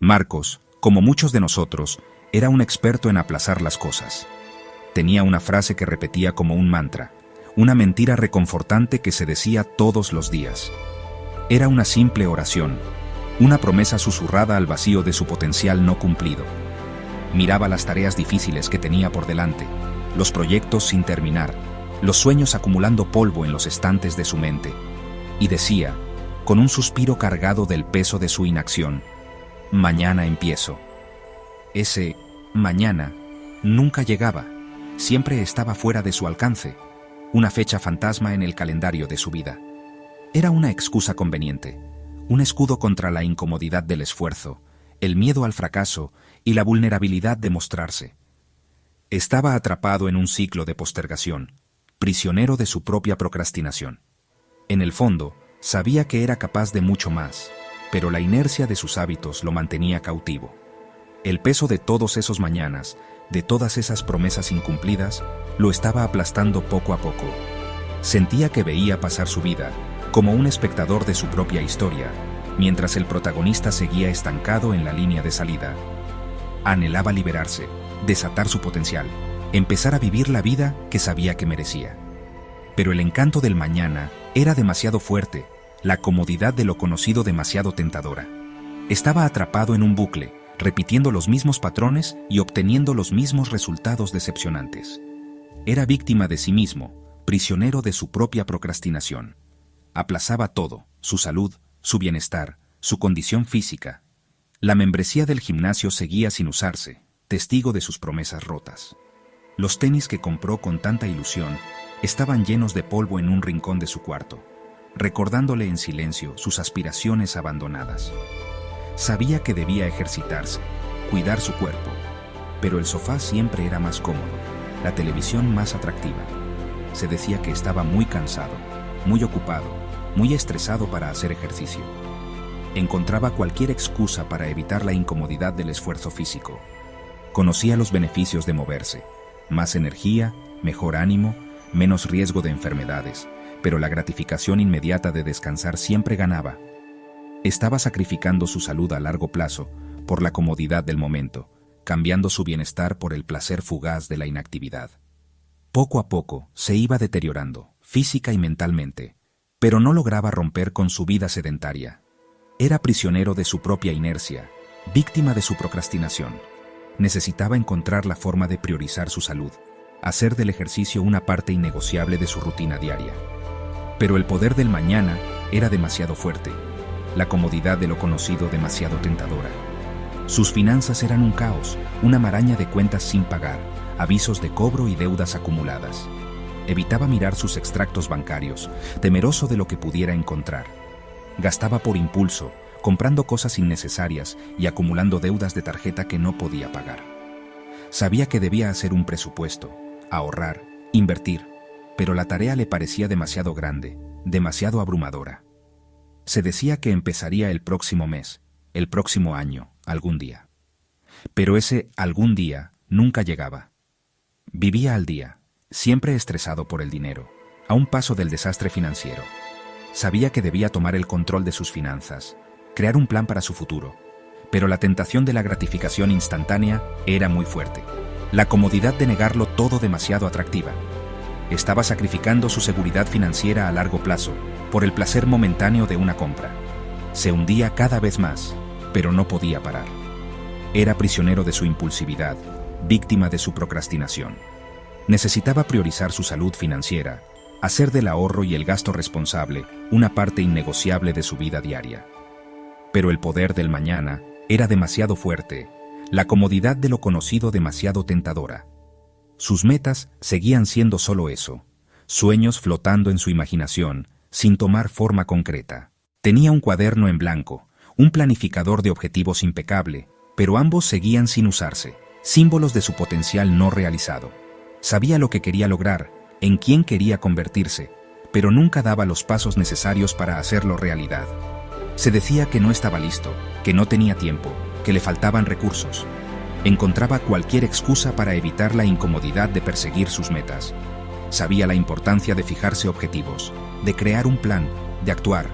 Marcos, como muchos de nosotros, era un experto en aplazar las cosas. Tenía una frase que repetía como un mantra, una mentira reconfortante que se decía todos los días. Era una simple oración, una promesa susurrada al vacío de su potencial no cumplido. Miraba las tareas difíciles que tenía por delante, los proyectos sin terminar, los sueños acumulando polvo en los estantes de su mente, y decía, con un suspiro cargado del peso de su inacción, «Mañana empiezo». Ese «mañana» nunca llegaba, siempre estaba fuera de su alcance, una fecha fantasma en el calendario de su vida. Era una excusa conveniente, un escudo contra la incomodidad del esfuerzo, el miedo al fracaso y la vulnerabilidad de mostrarse. Estaba atrapado en un ciclo de postergación, prisionero de su propia procrastinación. En el fondo, sabía que era capaz de mucho más, pero la inercia de sus hábitos lo mantenía cautivo. El peso de todos esos mañanas, de todas esas promesas incumplidas, lo estaba aplastando poco a poco. Sentía que veía pasar su vida, como un espectador de su propia historia, mientras el protagonista seguía estancado en la línea de salida. Anhelaba liberarse, desatar su potencial, empezar a vivir la vida que sabía que merecía. Pero el encanto del mañana era demasiado fuerte, la comodidad de lo conocido demasiado tentadora. Estaba atrapado en un bucle, repitiendo los mismos patrones y obteniendo los mismos resultados decepcionantes. Era víctima de sí mismo, prisionero de su propia procrastinación. Aplazaba todo, su salud, su bienestar, su condición física. La membresía del gimnasio seguía sin usarse, testigo de sus promesas rotas. Los tenis que compró con tanta ilusión estaban llenos de polvo en un rincón de su cuarto, recordándole en silencio sus aspiraciones abandonadas. Sabía que debía ejercitarse, cuidar su cuerpo, pero el sofá siempre era más cómodo, la televisión más atractiva. Se decía que estaba muy cansado, muy ocupado, muy estresado para hacer ejercicio. Encontraba cualquier excusa para evitar la incomodidad del esfuerzo físico. Conocía los beneficios de moverse, más energía, mejor ánimo, menos riesgo de enfermedades, pero la gratificación inmediata de descansar siempre ganaba. Estaba sacrificando su salud a largo plazo por la comodidad del momento, cambiando su bienestar por el placer fugaz de la inactividad. Poco a poco se iba deteriorando, física y mentalmente, pero no lograba romper con su vida sedentaria. Era prisionero de su propia inercia, víctima de su procrastinación. Necesitaba encontrar la forma de priorizar su salud, hacer del ejercicio una parte innegociable de su rutina diaria. Pero el poder del mañana era demasiado fuerte, la comodidad de lo conocido demasiado tentadora. Sus finanzas eran un caos, una maraña de cuentas sin pagar, avisos de cobro y deudas acumuladas. Evitaba mirar sus extractos bancarios, temeroso de lo que pudiera encontrar. Gastaba por impulso, comprando cosas innecesarias y acumulando deudas de tarjeta que no podía pagar. Sabía que debía hacer un presupuesto, ahorrar, invertir, pero la tarea le parecía demasiado grande, demasiado abrumadora. Se decía que empezaría el próximo mes, el próximo año, algún día. Pero ese algún día nunca llegaba. Vivía al día, siempre estresado por el dinero, a un paso del desastre financiero. Sabía que debía tomar el control de sus finanzas, crear un plan para su futuro, pero la tentación de la gratificación instantánea era muy fuerte. La comodidad de negarlo todo demasiado atractiva. Estaba sacrificando su seguridad financiera a largo plazo por el placer momentáneo de una compra. Se hundía cada vez más, pero no podía parar. Era prisionero de su impulsividad, víctima de su procrastinación. Necesitaba priorizar su salud financiera, hacer del ahorro y el gasto responsable una parte innegociable de su vida diaria. Pero el poder del mañana era demasiado fuerte, la comodidad de lo conocido demasiado tentadora. Sus metas seguían siendo solo eso, sueños flotando en su imaginación, sin tomar forma concreta. Tenía un cuaderno en blanco, un planificador de objetivos impecable, pero ambos seguían sin usarse, símbolos de su potencial no realizado. Sabía lo que quería lograr, en quién quería convertirse, pero nunca daba los pasos necesarios para hacerlo realidad. Se decía que no estaba listo, que no tenía tiempo, que le faltaban recursos. Encontraba cualquier excusa para evitar la incomodidad de perseguir sus metas. Sabía la importancia de fijarse objetivos, de crear un plan, de actuar,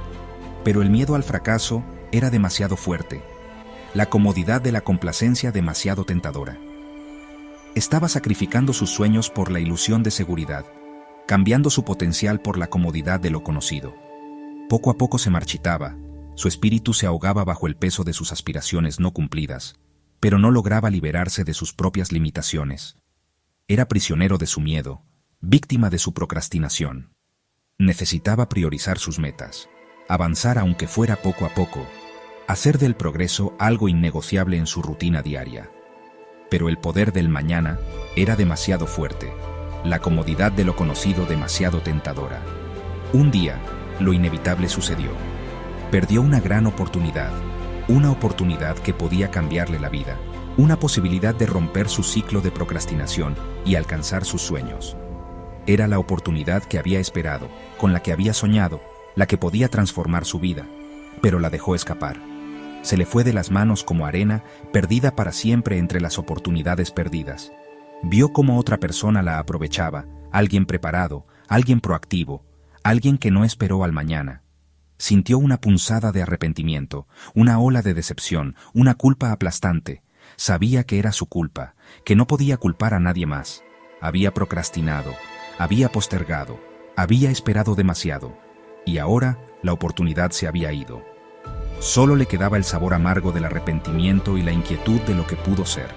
pero el miedo al fracaso era demasiado fuerte. la comodidad de la complacencia demasiado tentadora. Estaba sacrificando sus sueños por la ilusión de seguridad, cambiando su potencial por la comodidad de lo conocido. Poco a poco se marchitaba, su espíritu se ahogaba bajo el peso de sus aspiraciones no cumplidas, pero no lograba liberarse de sus propias limitaciones. Era prisionero de su miedo, víctima de su procrastinación. Necesitaba priorizar sus metas, avanzar aunque fuera poco a poco, hacer del progreso algo innegociable en su rutina diaria. Pero el poder del mañana era demasiado fuerte, la comodidad de lo conocido demasiado tentadora. Un día, lo inevitable sucedió. Perdió una gran oportunidad, una oportunidad que podía cambiarle la vida, una posibilidad de romper su ciclo de procrastinación y alcanzar sus sueños. Era la oportunidad que había esperado, con la que había soñado, la que podía transformar su vida, pero la dejó escapar. Se le fue de las manos como arena, perdida para siempre entre las oportunidades perdidas. Vio cómo otra persona la aprovechaba, alguien preparado, alguien proactivo, alguien que no esperó al mañana. Sintió una punzada de arrepentimiento, una ola de decepción, una culpa aplastante. Sabía que era su culpa, que no podía culpar a nadie más. Había procrastinado, había postergado, había esperado demasiado, y ahora la oportunidad se había ido. Solo le quedaba el sabor amargo del arrepentimiento y la inquietud de lo que pudo ser.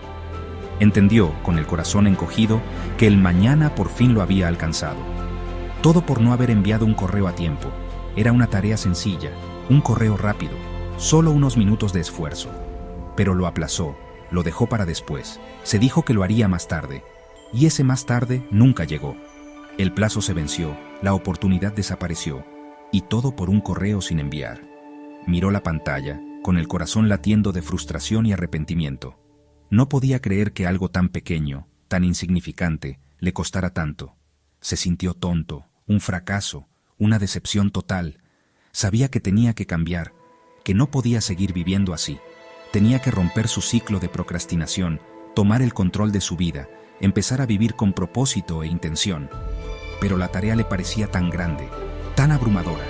Entendió, con el corazón encogido, que el mañana por fin lo había alcanzado. Todo por no haber enviado un correo a tiempo. Era una tarea sencilla, un correo rápido, solo unos minutos de esfuerzo. Pero lo aplazó, lo dejó para después, se dijo que lo haría más tarde, y ese más tarde nunca llegó. El plazo se venció, la oportunidad desapareció, y todo por un correo sin enviar. Miró la pantalla, con el corazón latiendo de frustración y arrepentimiento. No podía creer que algo tan pequeño, tan insignificante, le costara tanto. Se sintió tonto, un fracaso, una decepción total. Sabía que tenía que cambiar, que no podía seguir viviendo así. Tenía que romper su ciclo de procrastinación, tomar el control de su vida, empezar a vivir con propósito e intención. Pero la tarea le parecía tan grande, tan abrumadora.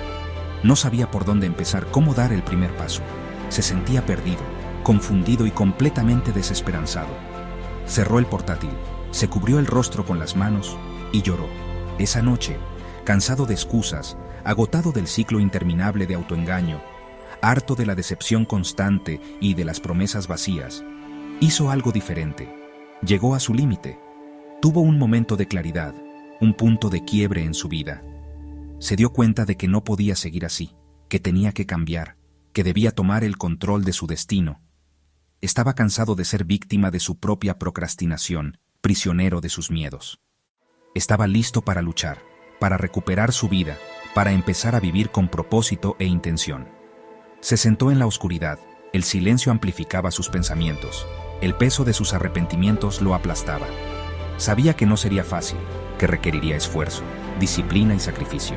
No sabía por dónde empezar, cómo dar el primer paso. Se sentía perdido, confundido y completamente desesperanzado. Cerró el portátil, se cubrió el rostro con las manos y lloró. Esa noche, cansado de excusas, agotado del ciclo interminable de autoengaño, harto de la decepción constante y de las promesas vacías, hizo algo diferente. Llegó a su límite. Tuvo un momento de claridad, un punto de quiebre en su vida. Se dio cuenta de que no podía seguir así, que tenía que cambiar, que debía tomar el control de su destino. Estaba cansado de ser víctima de su propia procrastinación, prisionero de sus miedos. Estaba listo para luchar, para recuperar su vida, para empezar a vivir con propósito e intención. Se sentó en la oscuridad, el silencio amplificaba sus pensamientos, el peso de sus arrepentimientos lo aplastaba. Sabía que no sería fácil, que requeriría esfuerzo, disciplina y sacrificio.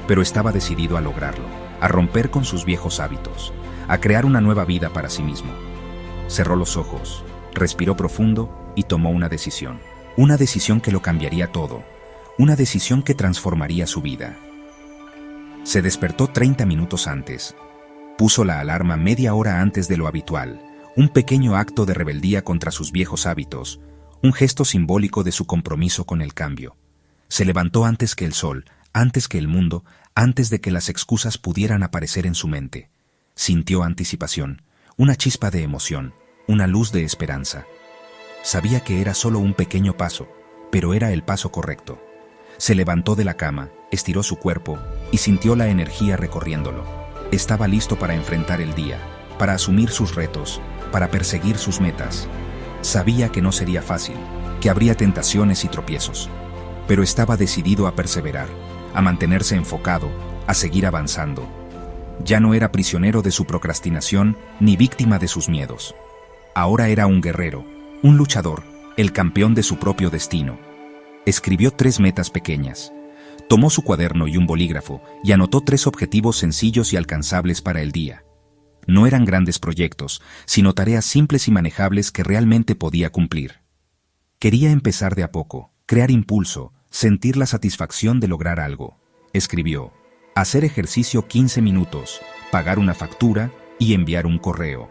Pero estaba decidido a lograrlo, a romper con sus viejos hábitos, a crear una nueva vida para sí mismo. Cerró los ojos, respiró profundo y tomó una decisión. Una decisión que lo cambiaría todo, una decisión que transformaría su vida. Se despertó 30 minutos antes. Puso la alarma media hora antes de lo habitual, un pequeño acto de rebeldía contra sus viejos hábitos, un gesto simbólico de su compromiso con el cambio. Se levantó antes que el sol, antes que el mundo, antes de que las excusas pudieran aparecer en su mente. Sintió anticipación, una chispa de emoción, una luz de esperanza. Sabía que era solo un pequeño paso, pero era el paso correcto. Se levantó de la cama, estiró su cuerpo y sintió la energía recorriéndolo. Estaba listo para enfrentar el día, para asumir sus retos, para perseguir sus metas. Sabía que no sería fácil, que habría tentaciones y tropiezos, pero estaba decidido a perseverar, a mantenerse enfocado, a seguir avanzando. Ya no era prisionero de su procrastinación ni víctima de sus miedos. Ahora era un guerrero, un luchador, el campeón de su propio destino. Escribió 3 metas pequeñas. Tomó su cuaderno y un bolígrafo y anotó 3 objetivos sencillos y alcanzables para el día. No eran grandes proyectos, sino tareas simples y manejables que realmente podía cumplir. Quería empezar de a poco, crear impulso, sentir la satisfacción de lograr algo. Escribió: hacer ejercicio 15 minutos, pagar una factura y enviar un correo.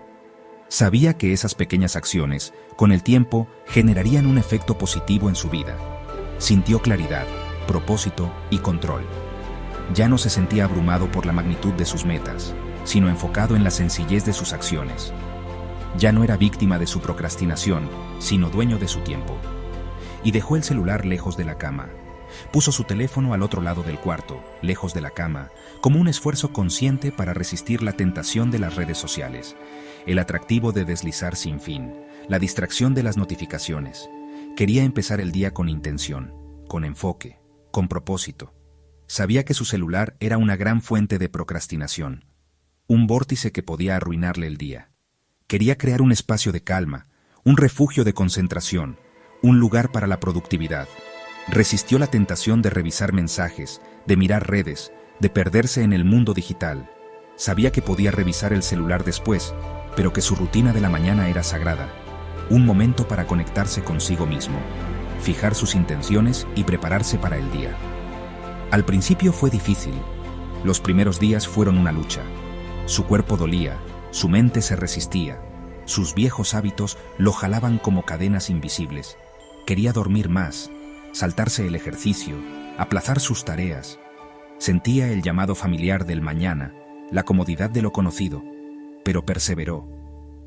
Sabía que esas pequeñas acciones, con el tiempo, generarían un efecto positivo en su vida. Sintió claridad, propósito y control. Ya no se sentía abrumado por la magnitud de sus metas, sino enfocado en la sencillez de sus acciones. Ya no era víctima de su procrastinación, sino dueño de su tiempo. Y dejó el celular lejos de la cama. Puso su teléfono al otro lado del cuarto, lejos de la cama, como un esfuerzo consciente para resistir la tentación de las redes sociales, el atractivo de deslizar sin fin, la distracción de las notificaciones. Quería empezar el día con intención, con enfoque, con propósito. Sabía que su celular era una gran fuente de procrastinación, un vórtice que podía arruinarle el día. Quería crear un espacio de calma, un refugio de concentración, un lugar para la productividad. Resistió la tentación de revisar mensajes, de mirar redes, de perderse en el mundo digital. Sabía que podía revisar el celular después, pero que su rutina de la mañana era sagrada, un momento para conectarse consigo mismo, fijar sus intenciones y prepararse para el día. Al principio fue difícil. Los primeros días fueron una lucha. Su cuerpo dolía, su mente se resistía. Sus viejos hábitos lo jalaban como cadenas invisibles. Quería dormir más, saltarse el ejercicio, aplazar sus tareas. Sentía el llamado familiar del mañana, la comodidad de lo conocido, pero perseveró.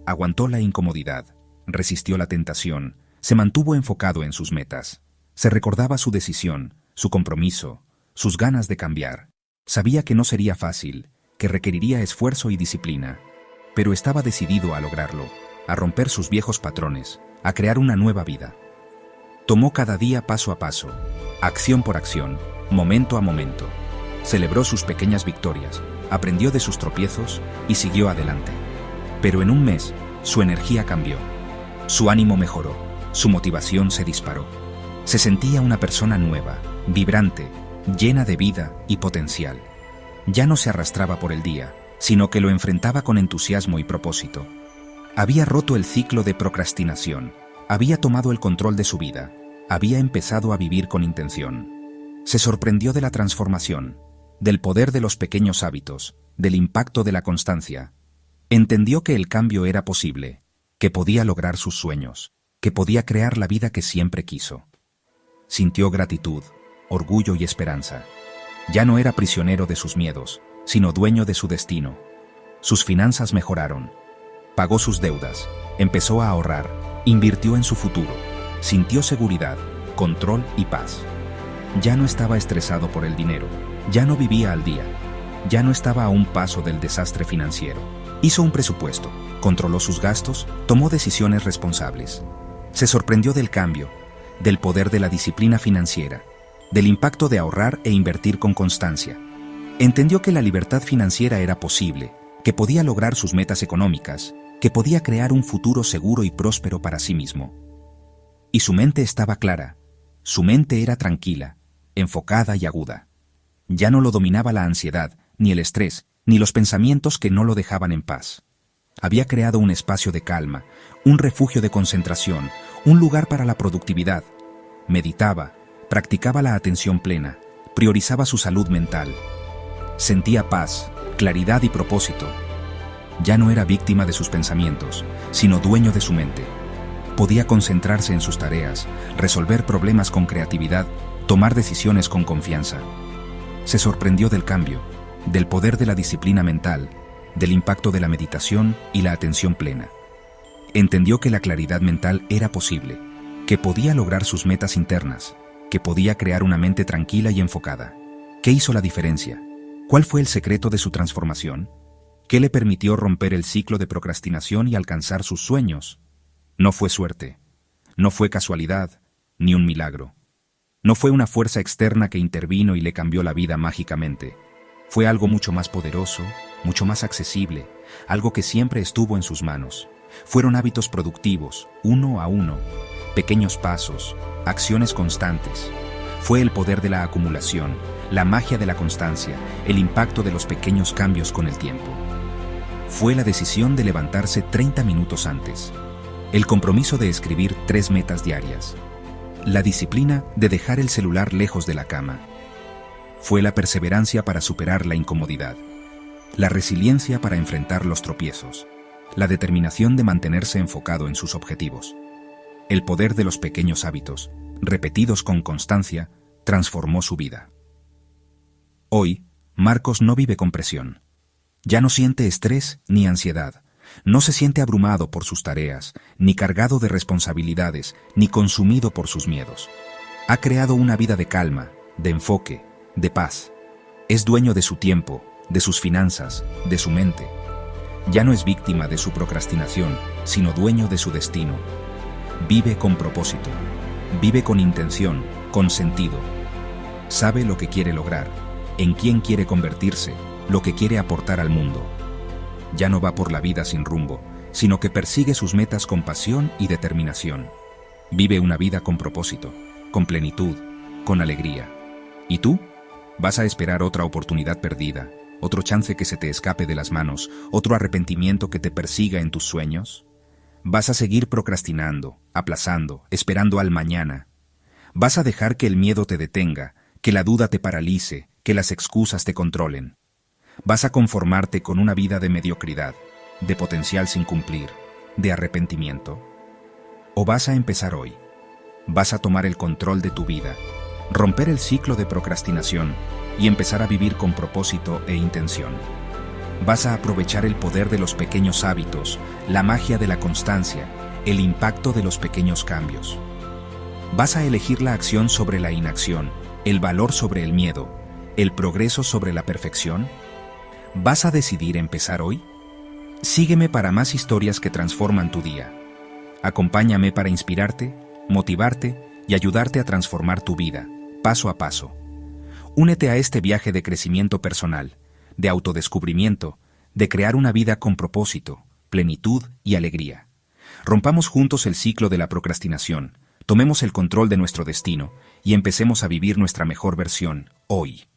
Aguantó la incomodidad, resistió la tentación, se mantuvo enfocado en sus metas. Se recordaba su decisión, su compromiso, sus ganas de cambiar. Sabía que no sería fácil, que requeriría esfuerzo y disciplina, pero estaba decidido a lograrlo, a romper sus viejos patrones, a crear una nueva vida. Tomó cada día paso a paso, acción por acción, momento a momento. Celebró sus pequeñas victorias, aprendió de sus tropiezos y siguió adelante. Pero en un mes, su energía cambió. Su ánimo mejoró, su motivación se disparó. Se sentía una persona nueva, vibrante, llena de vida y potencial. Ya no se arrastraba por el día, sino que lo enfrentaba con entusiasmo y propósito. Había roto el ciclo de procrastinación, había tomado el control de su vida, había empezado a vivir con intención. Se sorprendió de la transformación, del poder de los pequeños hábitos, del impacto de la constancia. Entendió que el cambio era posible, que podía lograr sus sueños, que podía crear la vida que siempre quiso. Sintió gratitud, orgullo y esperanza. Ya no era prisionero de sus miedos, sino dueño de su destino. Sus finanzas mejoraron. Pagó sus deudas, empezó a ahorrar, invirtió en su futuro. Sintió seguridad, control y paz. Ya no estaba estresado por el dinero, ya no vivía al día, ya no estaba a un paso del desastre financiero. Hizo un presupuesto, controló sus gastos, tomó decisiones responsables. Se sorprendió del cambio, del poder de la disciplina financiera, del impacto de ahorrar e invertir con constancia. Entendió que la libertad financiera era posible, que podía lograr sus metas económicas, que podía crear un futuro seguro y próspero para sí mismo. Y su mente estaba clara, su mente era tranquila, enfocada y aguda. Ya no lo dominaba la ansiedad, ni el estrés, ni los pensamientos que no lo dejaban en paz. Había creado un espacio de calma, un refugio de concentración, un lugar para la productividad. Meditaba, practicaba la atención plena, priorizaba su salud mental. Sentía paz, claridad y propósito. Ya no era víctima de sus pensamientos, sino dueño de su mente. Podía concentrarse en sus tareas, resolver problemas con creatividad, tomar decisiones con confianza. Se sorprendió del cambio, del poder de la disciplina mental, del impacto de la meditación y la atención plena. Entendió que la claridad mental era posible, que podía lograr sus metas internas, que podía crear una mente tranquila y enfocada. ¿Qué hizo la diferencia? ¿Cuál fue el secreto de su transformación? ¿Qué le permitió romper el ciclo de procrastinación y alcanzar sus sueños? No fue suerte, no fue casualidad, ni un milagro. No fue una fuerza externa que intervino y le cambió la vida mágicamente. Fue algo mucho más poderoso, mucho más accesible, algo que siempre estuvo en sus manos. Fueron hábitos productivos, uno a uno, pequeños pasos, acciones constantes. Fue el poder de la acumulación, la magia de la constancia, el impacto de los pequeños cambios con el tiempo. Fue la decisión de levantarse 30 minutos antes, el compromiso de escribir 3 metas diarias, la disciplina de dejar el celular lejos de la cama. Fue la perseverancia para superar la incomodidad, la resiliencia para enfrentar los tropiezos, la determinación de mantenerse enfocado en sus objetivos. El poder de los pequeños hábitos, repetidos con constancia, transformó su vida. Hoy, Marcos no vive con presión. Ya no siente estrés ni ansiedad. No se siente abrumado por sus tareas, ni cargado de responsabilidades, ni consumido por sus miedos. Ha creado una vida de calma, de enfoque, de paz. Es dueño de su tiempo, de sus finanzas, de su mente. Ya no es víctima de su procrastinación, sino dueño de su destino. Vive con propósito. Vive con intención, con sentido. Sabe lo que quiere lograr, en quién quiere convertirse, lo que quiere aportar al mundo. Ya no va por la vida sin rumbo, sino que persigue sus metas con pasión y determinación. Vive una vida con propósito, con plenitud, con alegría. ¿Y tú? ¿Vas a esperar otra oportunidad perdida, otro chance que se te escape de las manos, otro arrepentimiento que te persiga en tus sueños? ¿Vas a seguir procrastinando, aplazando, esperando al mañana? ¿Vas a dejar que el miedo te detenga, que la duda te paralice, que las excusas te controlen? ¿Vas a conformarte con una vida de mediocridad, de potencial sin cumplir, de arrepentimiento? ¿O vas a empezar hoy? ¿Vas a tomar el control de tu vida, romper el ciclo de procrastinación y empezar a vivir con propósito e intención? ¿Vas a aprovechar el poder de los pequeños hábitos, la magia de la constancia, el impacto de los pequeños cambios? ¿Vas a elegir la acción sobre la inacción, el valor sobre el miedo, el progreso sobre la perfección? ¿Vas a decidir empezar hoy? Sígueme para más historias que transforman tu día. Acompáñame para inspirarte, motivarte y ayudarte a transformar tu vida, paso a paso. Únete a este viaje de crecimiento personal, de autodescubrimiento, de crear una vida con propósito, plenitud y alegría. Rompamos juntos el ciclo de la procrastinación, tomemos el control de nuestro destino y empecemos a vivir nuestra mejor versión, hoy.